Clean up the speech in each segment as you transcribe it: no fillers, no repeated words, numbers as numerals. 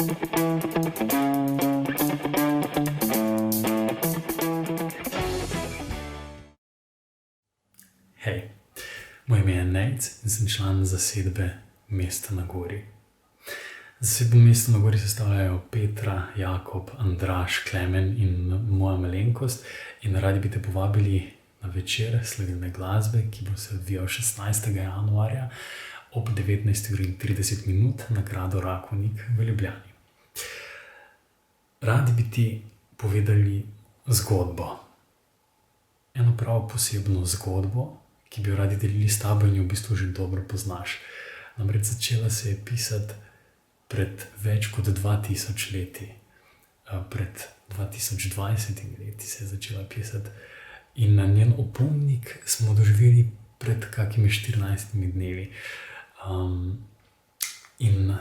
Hej, moje ime je Nejc in sem član zasedbe Mesto na gori. Zasedbo Mesto na gori sestavljajo Petra, Jakob, Andraž, Klemen in moja malenkost in radi bi te povabili na večer slavilne glasbe, ki bo se odvijal 16. januarja ob 19:30 na gradu Rakovnik v Ljubljani. Radi bi ti povedali zgodbo. Eno prav posebno zgodbo, ki bi jo radi delili s tabo in jo v bistvu že dobro poznaš. Namreč začela se je pisati pred več kot 2000 leti. Pred 2020 leti se je začela pisati. In na njen opomnik smo doživeli pred kakimi 14 dnevi. In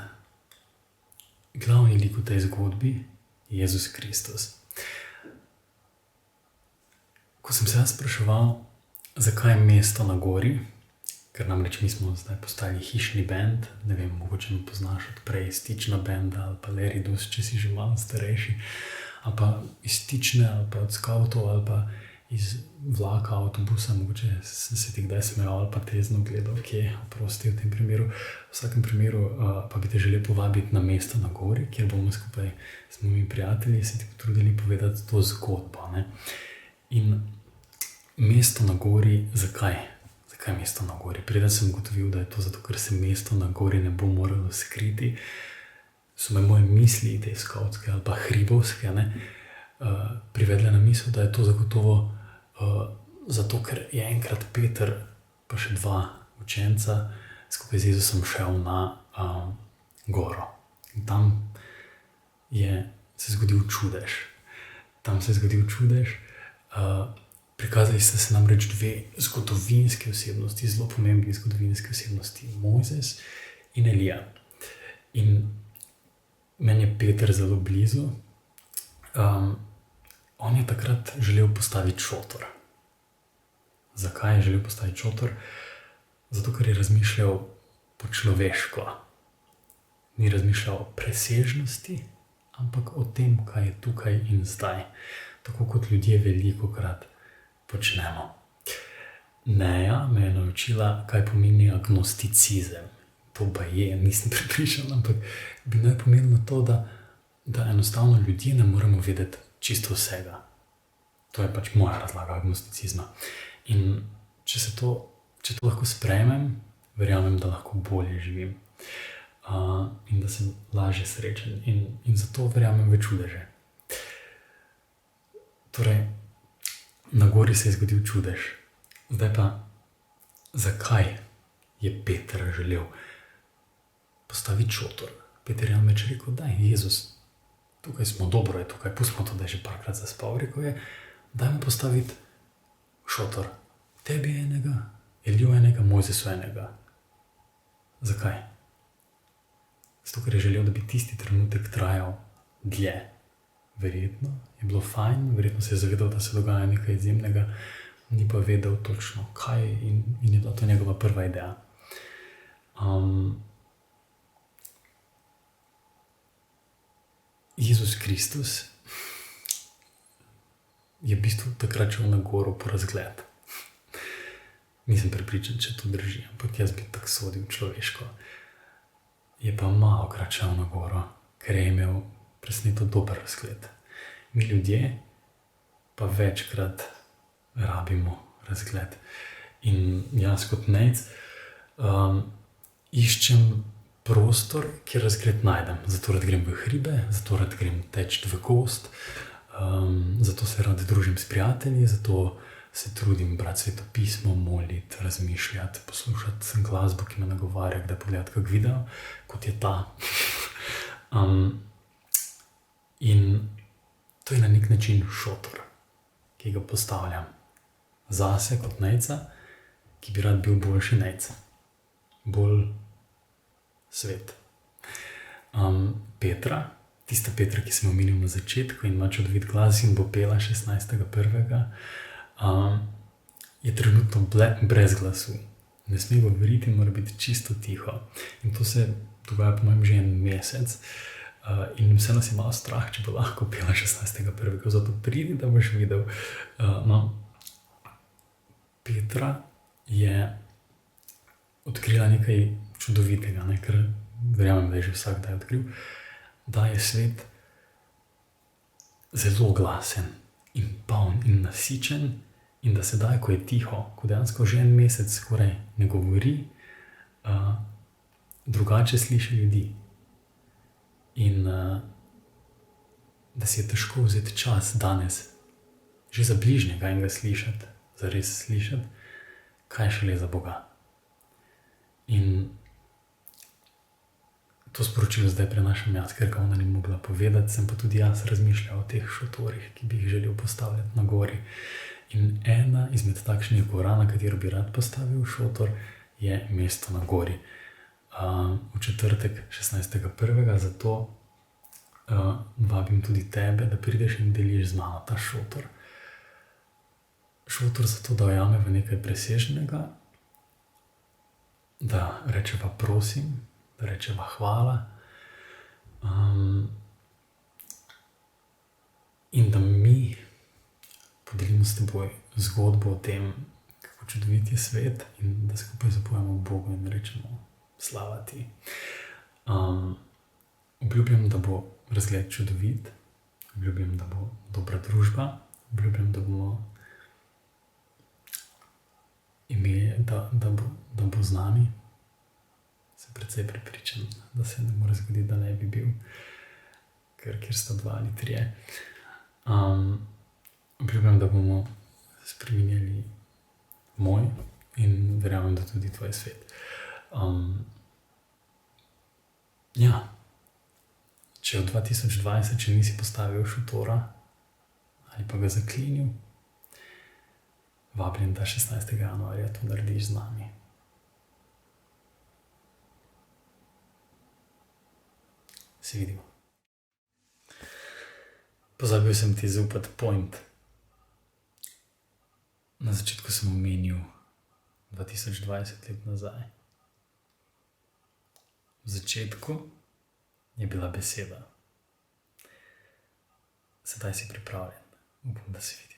glavni lik v tej zgodbi je Jezus Kristus. Ko sem se jaz spraševal, zakaj je Mesto na gori, ker namreč mi smo zdaj postali hišni bend, ne vem, mogoče me poznaš od prej Stična benda ali pa Leridus, če si že malo starejši, ali pa iz Stične ali pa od skavtov ali pa iz vlaka, avtobusa, mogoče sem se ti kdaj smejal ali pa tezno gledal, kje, oprosti v tem primeru. V vsakem primeru pa bi te želel povabiti na Mesto na gori, kjer bomo skupaj s mojimi prijatelji se ti potrudili povedati to zgodbo, ne. In Mesto na gori, zakaj? Zakaj Mesto na gori? Preden sem ugotovil, da je to zato, ker se Mesto na gori ne bo moralo skriti, so me moje misli, te skavtske ali pa hribovske, privedle na misel, da je to zagotovo zato, ker je enkrat Peter pa še dva učenca skupaj z Jezusom šel na goro. In tam se zgodil čudež. Prikazali sta se namreč dve zgodovinske osebnosti, zelo pomembni zgodovinske osebnosti, Mojzes in Elija. In meni je Peter zelo blizu. On je takrat želel postaviti šotor. Zakaj je želel postaviti šotor? Zato, ker je razmišljal po človeško. Ni razmišljal o presežnosti, ampak o tem, kaj je tukaj in zdaj. Tako kot ljudje velikokrat počnemo. Neja me je naučila, kaj pomeni agnosticizem. To pa nisem prepričan, ampak bi naj pomenilo to, da enostavno ljudje ne moremo vedeti čisto vsega. To je pač moja razlaga agnosticizma. In če to lahko sprejmem, verjamem, da lahko bolje živim. In da sem lažje srečen. In zato verjamem v čudeže. Torej, na gori se je zgodil čudež. Zdaj pa, zakaj je Peter želel postaviti šotor? Peter je namreč rekel, daj, Jezus, tukaj smo, dobro je tukaj, pustimo to, da je že parkrat zaspal. Rekel je, dajmo postaviti šotor. Tebi enega, Eliju enega, Mojzesu enega. Zakaj? Zato, ker je želel, da bi tisti trenutek trajal dlje. Verjetno je bilo fajn, verjetno se je zavedal, da se dogaja nekaj izjemnega, ni pa vedel točno kaj in je bila to njegova prva ideja. Jezus Kristus je v bistvu takrat šel na goro po razgled. Nisem prepričan, če to drži, ampak jaz bi tako sodil človeško. Je pa malokrat šel na goro, ker je imel presneto dober razgled. Mi ljudje pa večkrat rabimo razgled. In jaz kot Nejc iščem prostor, kjer razgled najdem. Zato rad grem v hribe, zato rad grem teč v gozd, zato se rad družim s prijatelji, zato se trudim brati Sveto pismo, moliti, razmišljati, poslušati glasbo, ki me nagovarja, kdaj pogledati kak video, kot je ta. In to je na nek način šotor, ki ga postavljam zase kot Nejca, ki bi rad bil boljši Nejc, bolj svet. Petra, tista Petra, ki sem omenil na začetku in ima čudovit glas in bo pela 16.1., je trenutno brez glasu. Ne sme govoriti, mora biti čisto tiho. In to se dogaja po mojem že en mesec. In vse nas je malo strah, če bo lahko pela 16.1. Zato pridi, da boš videl. No, Petra je odkrila nekaj čudovitega, ne? Ker verjamem, da je že vsak kdaj odkril, da je svet zelo glasen in poln in nasičen in da sedaj, ko je tiho, ko dejansko že en mesec skoraj ne govori, drugače sliši ljudi. In da si je težko vzeti čas danes že za bližnjega in ga slišati, za res slišati, kaj šele za Boga. In to sporočilo zdaj prenašam jaz, ker ga ona ni mogla povedati, sem pa tudi jaz razmišljal o teh šotorih, ki bi jih želel postavljati na gori. In ena izmed takšnih gora, na katero bi rad postavil šotor, je mesto na gori. V četrtek 16.1. Zato vabim tudi tebe, da prideš in deliš z mano ta šotor. Šotor zato, da ujame v nekaj presežnega, da rečeva prosim, da rečeva hvala, in da mi podelimo s teboj zgodbo o tem, kako čudovit je svet, in da skupaj zapojemo Bogu in rečemo slava ti. Obljubljam, da bo razgled čudovit, obljubljam, da bo dobra družba, obljubljam, da bomo imeli, da bo z nami. Se precej prepričam, da se ne more zgoditi, da ne bi bil, ker kjer sta dva ali trije. Obljubljam, da bomo spreminjali moj in verjamem, da tudi tvoj svet. Če v 2020 še nisi postavil šotora ali pa ga zaklenil, vabim, da 16. januarja to narediš z nami. Se vidimo. Pozabil sem ti zaupati point. Na začetku sem omenil 2020 let nazaj. V začetku je bila beseda. Sedaj si pripravljen. Upam, da se vidimo.